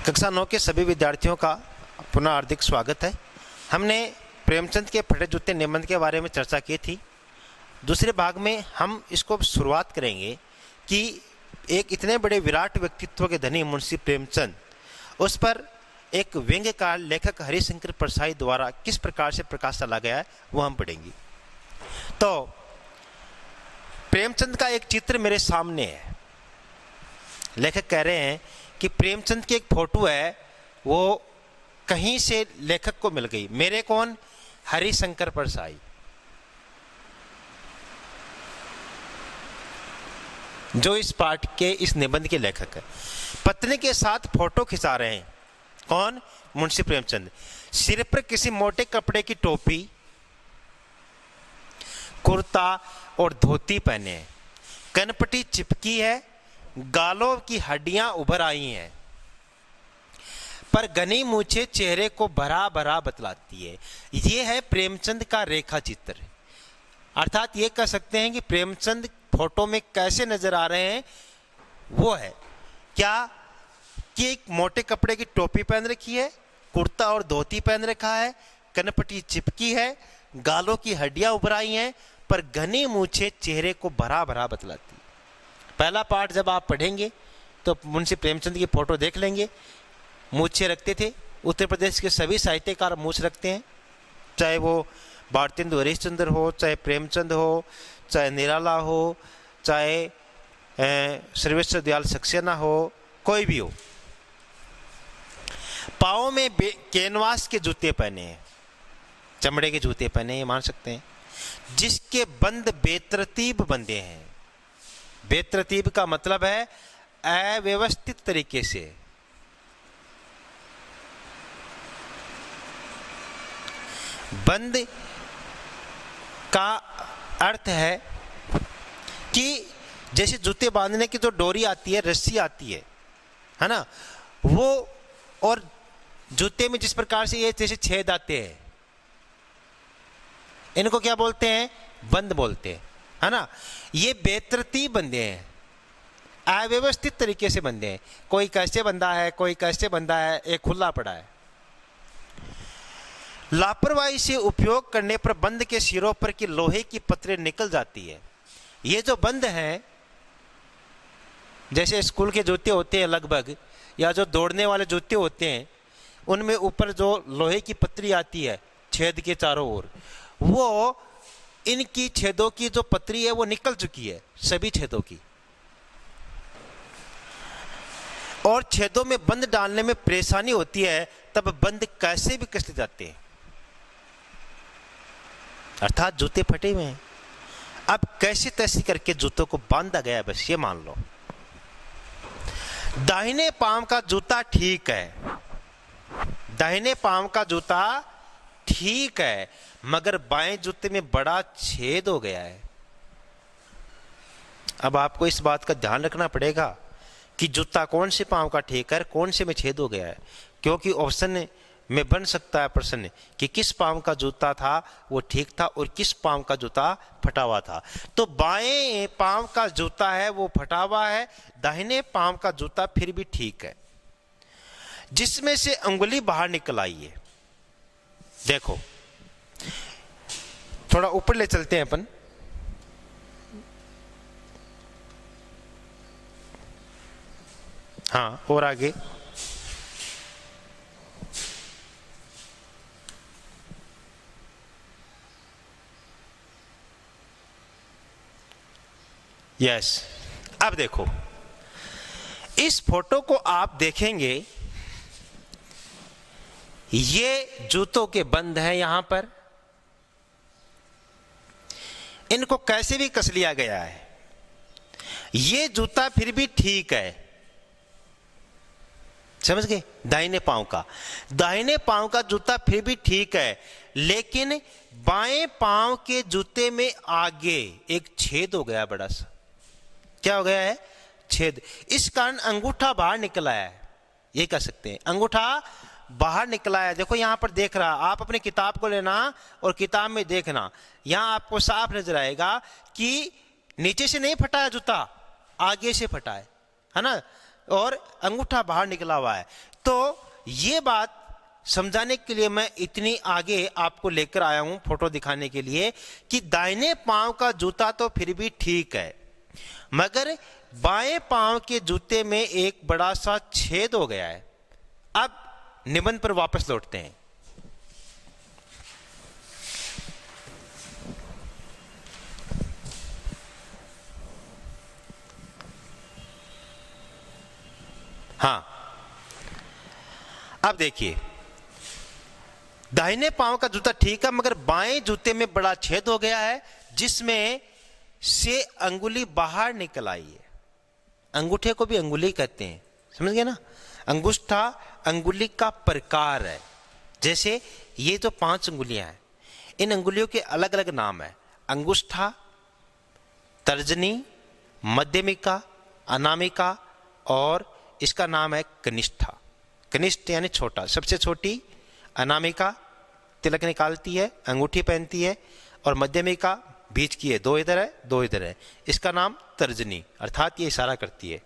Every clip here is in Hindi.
कक्षा 9 के सभी विद्यार्थियों का पुनः हार्दिक स्वागत है। हमने प्रेमचंद के फटे जूते निबंध के बारे में चर्चा की थी। दूसरे भाग में हम इसको शुरुआत करेंगे कि एक इतने बड़े विराट व्यक्तित्व के धनी मुंशी प्रेमचंद, उस पर एक व्यंग्यकार लेखक हरिशंकर परसाई द्वारा किस प्रकार से प्रकाश डाला गया है वो हम पढ़ेंगे। तो प्रेमचंद का एक चित्र मेरे सामने है। लेखक कह रहे हैं कि प्रेमचंद की एक फोटो है, वो कहीं से लेखक को मिल गई। मेरे कौन? हरिशंकर परसाई, जो इस पाठ के इस निबंध के लेखक है। पत्नी के साथ फोटो खिंचा रहे हैं। कौन? मुंशी प्रेमचंद। सिर पर किसी मोटे कपड़े की टोपी, कुर्ता और धोती पहने हैं। कनपटी चिपकी है, गालों की हड्डियां उभर आई हैं, पर घनी मूछें चेहरे को भरा भरा बतलाती है। यह है प्रेमचंद का रेखा चित्र। अर्थात ये कह सकते हैं कि प्रेमचंद फोटो में कैसे नजर आ रहे हैं वो है क्या कि एक मोटे कपड़े की टोपी पहन रखी है, कुर्ता और धोती पहन रखा है, कनपटी चिपकी है, गालों की हड्डियां उभर आई हैं, पर घनी मूछें चेहरे को भरा भरा बतलाती है। पहला पाठ जब आप पढ़ेंगे तो मुंशी प्रेमचंद की फोटो देख लेंगे। मूछें रखते थे। उत्तर प्रदेश के सभी साहित्यकार मूछ रखते हैं, चाहे वो भारतेंदु हरिश्चंद्र हो, चाहे प्रेमचंद हो, चाहे निराला हो, चाहे सर्वेश्वर दयाल सक्सेना हो, कोई भी हो। पाँव में कैनवास के जूते पहने हैं, चमड़े के जूते पहने हैं, मान सकते हैं, जिसके बंद बेतरतीब बंधे हैं। बेतरतीब का मतलब है अव्यवस्थित तरीके से। बंद का अर्थ है कि जैसे जूते बांधने की जो डोरी आती है, रस्सी आती है ना, वो, और जूते में जिस प्रकार से ये जैसे छेद आते हैं, इनको क्या बोलते हैं? बंद बोलते हैं, है ना। ये बेतरतीब बंधे हैं, अव्यवस्थित तरीके से बंधे हैं। कोई कैसे बंधा है, कोई कैसे बंधा है, एक खुला पड़ा है। लापरवाही से उपयोग करने पर बंद के सिरों पर की लोहे की पत्रे निकल जाती है। ये जो बंद हैं, जैसे स्कूल के जूते होते हैं लगभग, या जो दौड़ने वाले जूते होते हैं, उनमें ऊपर जो लोहे की पतरी आती है छेद के चारों ओर, वो इनकी छेदों की जो पतरी है वो निकल चुकी है, सभी छेदों की, और छेदों में बंद डालने में परेशानी होती है, तब बंद कैसे भी कस जाते हैं। अर्थात जूते फटे हुए हैं, अब कैसे तैसे करके जूतों को बांधा गया है, बस ये मान लो। दाहिने पांव का जूता ठीक है, दाहिने पांव का जूता ठीक है, मगर बाएं जूते में बड़ा छेद हो गया है। अब आपको इस बात का ध्यान रखना पड़ेगा कि जूता कौन से पांव का ठीक है, कौन से में छेद हो गया है, क्योंकि ऑप्शन में बन सकता है प्रश्न कि किस पांव का जूता था वो ठीक था और किस पांव का जूता फटा हुआ था। तो बाएं पांव का जूता है वो फटा हुआ है, दाहिने पांव का जूता फिर भी ठीक है, जिसमें से अंगुली बाहर निकल आई है। देखो, थोड़ा ऊपर ले चलते हैं अपन। हाँ, और आगे। यस, अब देखो, इस फोटो को आप देखेंगे, ये जूतों के बंद हैं यहां पर, इनको कैसे भी कस लिया गया है। ये जूता फिर भी ठीक है, समझ गए? दाहिने पांव का, दाहिने पांव का जूता फिर भी ठीक है, लेकिन बाएं पांव के जूते में आगे एक छेद हो गया, बड़ा सा। क्या हो गया है? छेद। इस कारण अंगूठा बाहर निकल आया है, ये कह सकते हैं, अंगूठा बाहर निकला है। देखो यहां पर देख रहा, आप अपनी किताब को लेना और किताब में देखना, यहां आपको साफ नजर आएगा कि नीचे से नहीं फटा है जूता, आगे से फटा है ना, और अंगूठा बाहर निकला हुआ है। तो ये बात समझाने के लिए मैं इतनी आगे आपको लेकर आया हूं, फोटो दिखाने के लिए कि दाहिने पांव का जूता तो फिर भी ठीक है, मगर बाएं पांव के जूते में एक बड़ा सा छेद हो गया है। अब निबंध पर वापस लौटते हैं। हाँ, अब देखिए, दाहिने पांव का जूता ठीक है, मगर बाएं जूते में बड़ा छेद हो गया है जिसमें से अंगुली बाहर निकल आई है। अंगूठे को भी अंगुली कहते हैं, समझ गए ना। अंगुष्ठा अंगुली का प्रकार है। जैसे ये जो 5 अंगुलियां हैं, इन अंगुलियों के अलग अलग नाम है। अंगुष्ठा, तर्जनी, मध्यमिका, अनामिका और इसका नाम है कनिष्ठा। कनिष्ठ यानी छोटा, सबसे छोटी। अनामिका तिलक निकालती है, अंगूठी पहनती है, और मध्यमिका बीच की है, 2 इधर है 2 इधर है, इसका नाम तर्जनी, अर्थात ये इशारा करती है।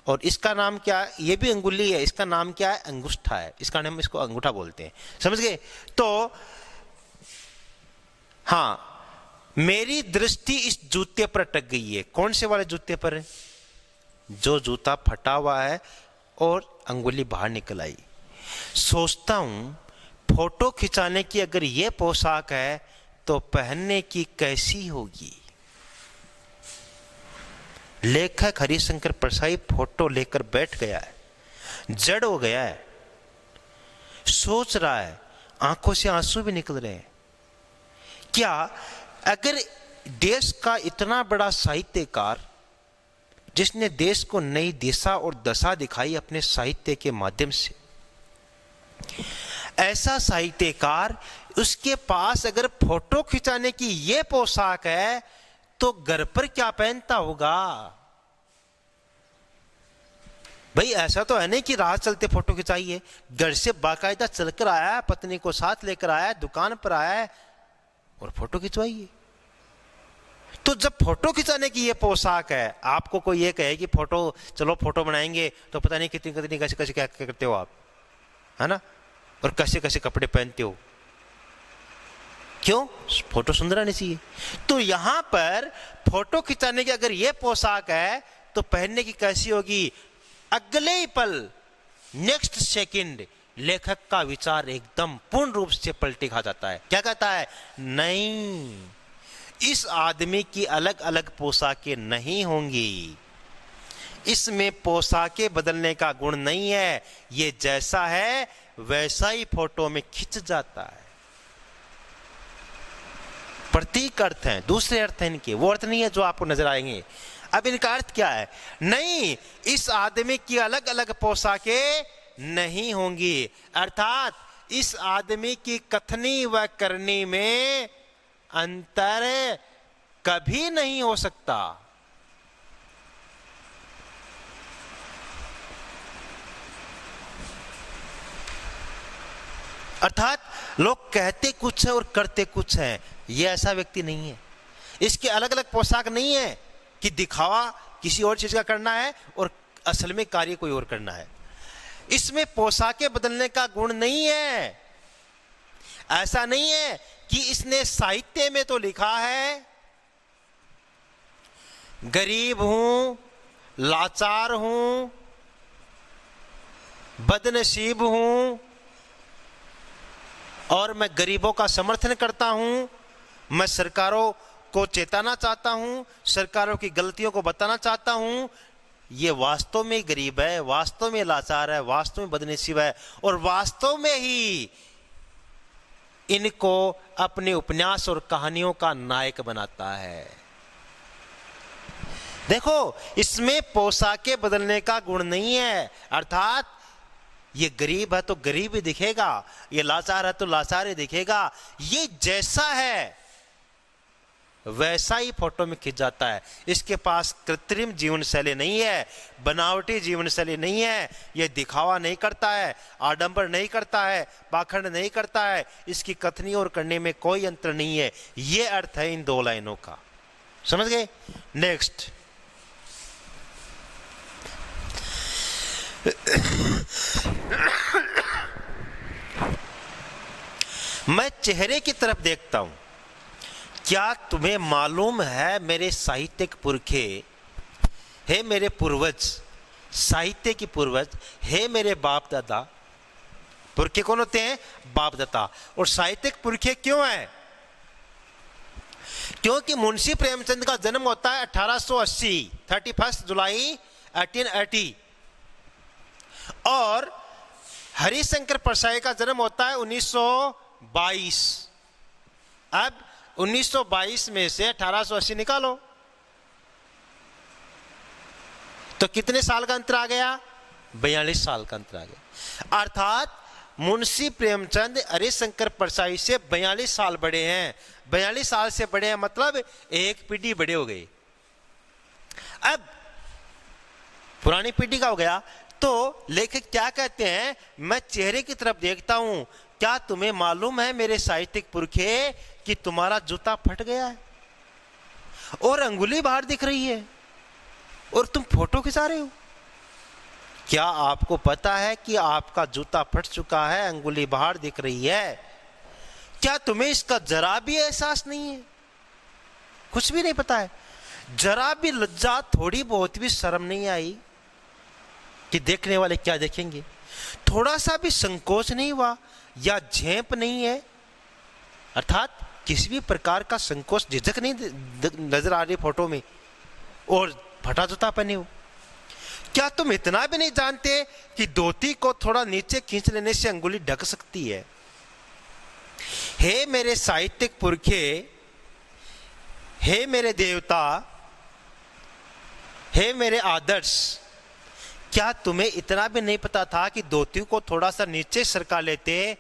और इसका नाम क्या है, ये भी अंगुली है, इसका नाम क्या है, अंगुष्ठा है, इसका नाम, इसको अंगूठा बोलते हैं, समझ गए। तो हाँ, मेरी दृष्टि इस जूते पर अटक गई है। कौन से वाले जूते पर है? जो जूता फटा हुआ है और अंगुली बाहर निकल आई। सोचता हूं फोटो खिंचाने की अगर ये पोशाक है तो पहनने की कैसी होगी। लेखक हरिशंकर परसाई फोटो लेकर बैठ गया है, जड़ हो गया है, सोच रहा है, आंखों से आंसू भी निकल रहे हैं। क्या अगर देश का इतना बड़ा साहित्यकार, जिसने देश को नई दिशा और दशा दिखाई अपने साहित्य के माध्यम से, ऐसा साहित्यकार, उसके पास अगर फोटो खिंचाने की ये पोशाक है तो घर पर क्या पहनता होगा? भाई ऐसा तो है नहीं कि राह चलते फोटो खिंचाइए, घर से बाकायदा चलकर आया है, पत्नी को साथ लेकर आया है, दुकान पर आया है और फोटो खिंचवाइए। तो जब फोटो खिंचाने की ये पोशाक है, आपको कोई ये कहे कि फोटो, चलो फोटो बनाएंगे, तो पता नहीं कितनी कितनी कैसे कैसे क्या करते हो आप, है ना, और कैसे कैसे कपड़े पहनते हो। क्यों? फोटो सुंदर आनी चाहिए। तो यहां पर फोटो खिंचाने की अगर ये पोशाक है तो पहनने की कैसी होगी? अगले ही पल, नेक्स्ट सेकंड, लेखक का विचार एकदम पूर्ण रूप से पलटी खा जाता है। क्या कहता है? नहीं, इस आदमी की अलग अलग पोशाकें नहीं होंगी, इसमें पोशाकें बदलने का गुण नहीं है, ये जैसा है वैसा ही फोटो में खिंच जाता है। प्रतीक अर्थ हैं, दूसरे अर्थ हैं इनके, वो अर्थ नहीं है जो आपको नजर आएंगे। अब इनका अर्थ क्या है? नहीं, इस आदमी की अलग अलग पोशाकें नहीं होंगी, अर्थात इस आदमी की कथनी व करनी में अंतर कभी नहीं हो सकता। अर्थात लोग कहते कुछ है और करते कुछ है, यह ऐसा व्यक्ति नहीं है। इसके अलग अलग पोशाक नहीं है कि दिखावा किसी और चीज का करना है और असल में कार्य कोई और करना है। इसमें पोशाकें बदलने का गुण नहीं है। ऐसा नहीं है कि इसने साहित्य में तो लिखा है गरीब हूं, लाचार हूं, बदनसीब हूं और मैं गरीबों का समर्थन करता हूं, मैं सरकारों को चेताना चाहता हूं, सरकारों की गलतियों को बताना चाहता हूं। ये वास्तव में गरीब है, वास्तव में लाचार है, वास्तव में बदनसीब है और वास्तव में ही इनको अपने उपन्यास और कहानियों का नायक बनाता है। देखो, इसमें पोशाकें बदलने का गुण नहीं है, अर्थात ये गरीब है तो गरीब ही दिखेगा, ये लाचार है तो लाचार ही दिखेगा। ये जैसा है वैसा ही फोटो में खिंच जाता है। इसके पास कृत्रिम जीवन शैली नहीं है, बनावटी जीवन शैली नहीं है, ये दिखावा नहीं करता है, आडंबर नहीं करता है, पाखंड नहीं करता है, इसकी कथनी और करने में कोई अंतर नहीं है। ये अर्थ है इन 2 लाइनों का, समझ गए? नेक्स्ट, मैं चेहरे की तरफ देखता हूं। क्या तुम्हें मालूम है मेरे साहित्यिक पुरखे, हे मेरे पूर्वज, साहित्य की पूर्वज, हे मेरे बाप दादा। पुरखे कौन होते हैं? बाप दादा। और साहित्यिक पुरखे क्यों हैं? क्योंकि मुंशी प्रेमचंद का जन्म होता है 1880, 31 जुलाई 1880, और हरिशंकर परसाई का जन्म होता है 1922। अब 1922 में से 1880 निकालो तो कितने साल का अंतर आ गया? 42 साल का अंतर आ गया। अर्थात मुंशी प्रेमचंद हरिशंकर परसाई से 42 साल बड़े हैं। 42 साल से बड़े हैं मतलब एक पीढ़ी बड़े हो गए। अब पुरानी पीढ़ी का हो गया तो लेखक क्या कहते हैं? मैं चेहरे की तरफ देखता हूं। क्या तुम्हें मालूम है मेरे साहित्यिक पुरखे कि तुम्हारा जूता फट गया है और अंगुली बाहर दिख रही है और तुम फोटो खिंचा रहे हो? क्या आपको पता है कि आपका जूता फट चुका है, अंगुली बाहर दिख रही है? क्या तुम्हें इसका जरा भी एहसास नहीं है? कुछ भी नहीं पता है? जरा भी लज्जा, थोड़ी बहुत भी शर्म नहीं आई कि देखने वाले क्या देखेंगे? थोड़ा सा भी संकोच नहीं हुआ या झेप नहीं है? अर्थात किसी भी प्रकार का संकोच, झिझक नहीं नजर आ रही फोटो में, और फटा जूता पहने हो। क्या तुम इतना भी नहीं जानते कि धोती को थोड़ा नीचे खींच लेने से अंगुली ढक सकती है? हे मेरे साहित्यिक पुरखे, हे मेरे देवता, हे मेरे आदर्श, क्या तुम्हें इतना भी नहीं पता था कि धोती को थोड़ा सा नीचे सरका लेते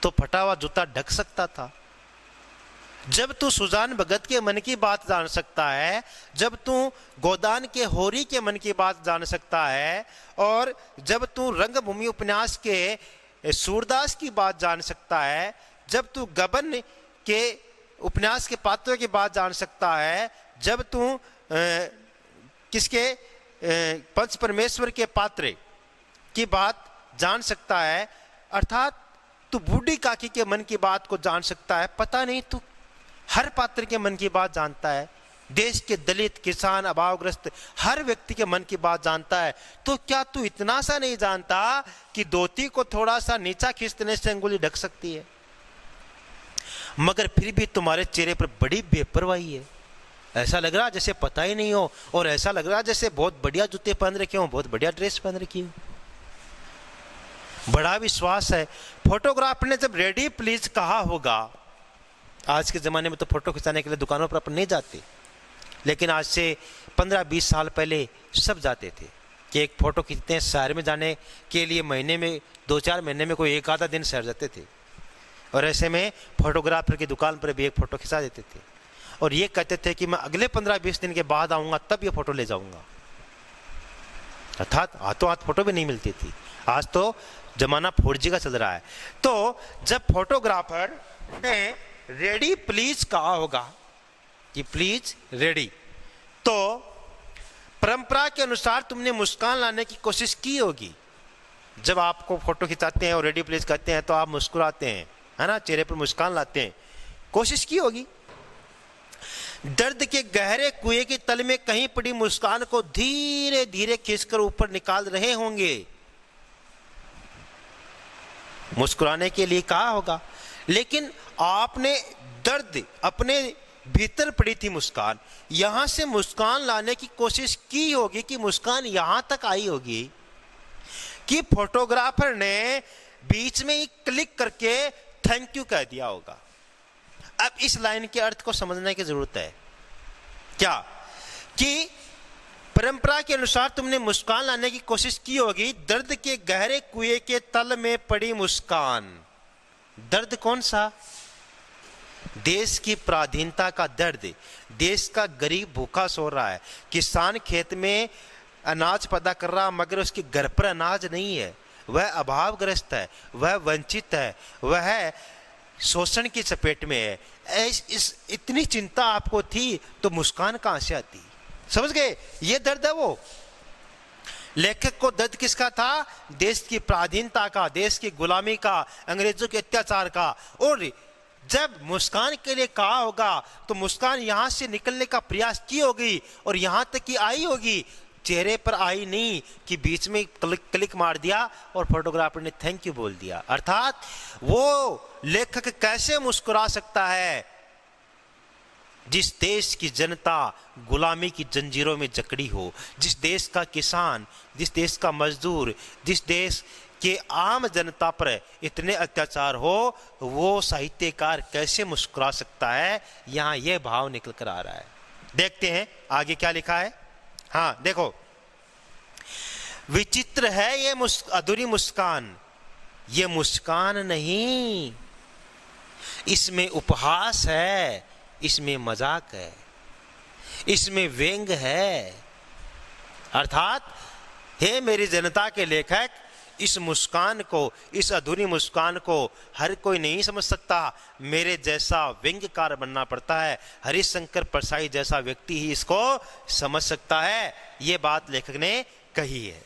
तो फटा हुआ जूता ढक सकता था? जब तू सुजान भगत के मन की बात जान सकता है, जब तू गोदान के होरी के मन की बात जान सकता है, और जब तू रंगभूमि उपन्यास के सूरदास की बात जान सकता है, जब तू गबन के उपन्यास के पात्रों की बात जान सकता है, जब तू किसके पंच परमेश्वर के पात्र की बात जान सकता है, अर्थात तू बूढ़ी काकी के मन की बात को जान सकता है, पता नहीं तू हर पात्र के मन की बात जानता है, देश के दलित, किसान, अभावग्रस्त हर व्यक्ति के मन की बात जानता है, तो क्या तू इतना सा नहीं जानता कि धोती को थोड़ा सा नीचा खींचने से अंगुली ढक सकती है? मगर फिर भी तुम्हारे चेहरे पर बड़ी बेपरवाही है। ऐसा लग रहा जैसे पता ही नहीं हो, और ऐसा लग रहा जैसे बहुत बढ़िया जूते पहन रखे हो, बहुत बढ़िया ड्रेस पहन रखी हो। बड़ा विश्वास है। फोटोग्राफर ने जब रेडी प्लीज कहा होगा, आज के ज़माने में तो फोटो खिंचाने के लिए दुकानों पर अपन नहीं जाते, लेकिन आज से 15-20 साल पहले सब जाते थे कि एक फ़ोटो खींचते हैं। शहर में जाने के लिए महीने में 2-4 महीने में कोई एक आधा दिन शहर जाते थे, और ऐसे में फोटोग्राफर की दुकान पर भी एक फ़ोटो खिंचा देते थे, और ये कहते थे कि मैं अगले 15-20 दिन के बाद आऊँगा तब ये फ़ोटो ले जाऊँगा। अर्थात हाथों हाथ फ़ोटो भी नहीं मिलती थी। आज तो ज़माना 4G का चल रहा है। तो जब फोटोग्राफर ने रेडी प्लीज कहा होगा कि प्लीज रेडी, तो परंपरा के अनुसार तुमने मुस्कान लाने की कोशिश की होगी। जब आपको फोटो खिंचाते हैं और रेडी प्लीज कहते हैं तो आप मुस्कुराते हैं, है ना, चेहरे पर मुस्कान लाते हैं, कोशिश की होगी। दर्द के गहरे कुएं के तल में कहीं पड़ी मुस्कान को धीरे धीरे खींचकर ऊपर निकाल रहे होंगे। मुस्कुराने के लिए कहा होगा, लेकिन आपने दर्द, अपने भीतर पड़ी थी मुस्कान, यहां से मुस्कान लाने की कोशिश की होगी कि मुस्कान यहां तक आई होगी कि फोटोग्राफर ने बीच में ही क्लिक करके थैंक यू कह दिया होगा। अब इस लाइन के अर्थ को समझने की जरूरत है क्या, कि परंपरा के अनुसार तुमने मुस्कान लाने की कोशिश की होगी। दर्द के गहरे कुएं के तल में पड़ी मुस्कान। दर्द कौन सा? देश की पराधीनता का दर्द। देश का गरीब भूखा सो रहा है, किसान खेत में अनाज पैदा कर रहा मगर उसके घर पर अनाज नहीं है, वह अभावग्रस्त है, वह वंचित है, वह शोषण की चपेट में है। इस इतनी चिंता आपको थी तो मुस्कान कहां से आती? समझ गए? ये दर्द है वो। लेखक को दर्द किसका था? देश की पराधीनता का, देश की गुलामी का, अंग्रेजों के अत्याचार का। और जब मुस्कान के लिए कहा होगा तो मुस्कान यहां से निकलने का प्रयास की होगी और यहां तक कि आई होगी, चेहरे पर आई नहीं कि बीच में क्लिक मार दिया और फोटोग्राफर ने थैंक यू बोल दिया। अर्थात वो लेखक कैसे मुस्कुरा सकता है जिस देश की जनता गुलामी की जंजीरों में जकड़ी हो, जिस देश का किसान, जिस देश का मजदूर, जिस देश के आम जनता पर इतने अत्याचार हो, वो साहित्यकार कैसे मुस्कुरा सकता है? यहां यह भाव निकल कर आ रहा है। देखते हैं आगे क्या लिखा है। हाँ देखो, विचित्र है ये अधूरी मुस्कान, ये मुस्कान नहीं, इसमें उपहास है, इसमें मजाक है, इसमें व्यंग है। अर्थात हे मेरी जनता के लेखक, इस मुस्कान को, इस अधूरी मुस्कान को हर कोई नहीं समझ सकता। मेरे जैसा व्यंग्यकार बनना पड़ता है, हरिशंकर परसाई जैसा व्यक्ति ही इसको समझ सकता है। ये बात लेखक ने कही है।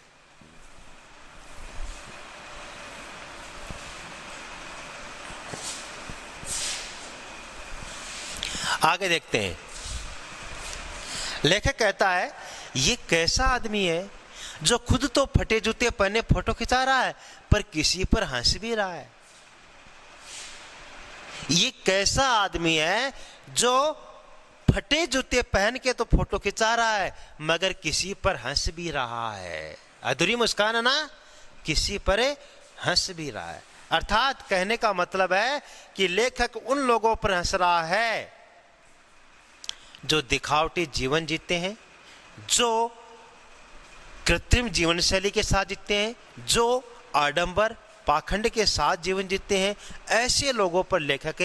आगे देखते हैं। लेखक कहता है, ये कैसा आदमी है जो खुद तो फटे जूते पहने फोटो खिंचा रहा है पर किसी पर हंस भी रहा है। ये कैसा आदमी है जो फटे जूते पहन के तो फोटो खिंचा रहा है मगर किसी पर हंस भी रहा है। अधूरी मुस्कान है ना, किसी पर हंस भी रहा है। अर्थात कहने का मतलब है कि लेखक उन लोगों पर हंस रहा है जो दिखावटी जीवन जीते हैं, जो कृत्रिम जीवन शैली के साथ जीते हैं, जो आडंबर पाखंड के साथ जीवन जीते हैं। ऐसे लोगों पर लेखक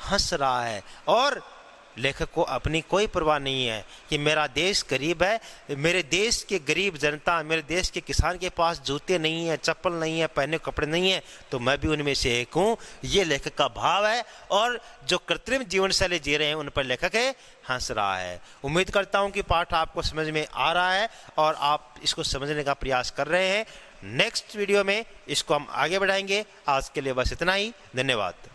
हंस रहा है और लेखक को अपनी कोई परवाह नहीं है कि मेरा देश गरीब है, मेरे देश के गरीब जनता, मेरे देश के किसान के पास जूते नहीं है, चप्पल नहीं है, पहने कपड़े नहीं है, तो मैं भी उनमें से एक हूँ। ये लेखक का भाव है और जो कृत्रिम जीवन शैली जी रहे हैं उन पर लेखक हंस रहा है। उम्मीद करता हूँ कि पाठ आपको समझ में आ रहा है और आप इसको समझने का प्रयास कर रहे हैं। नेक्स्ट वीडियो में इसको हम आगे बढ़ाएंगे। आज के लिए बस इतना ही। धन्यवाद।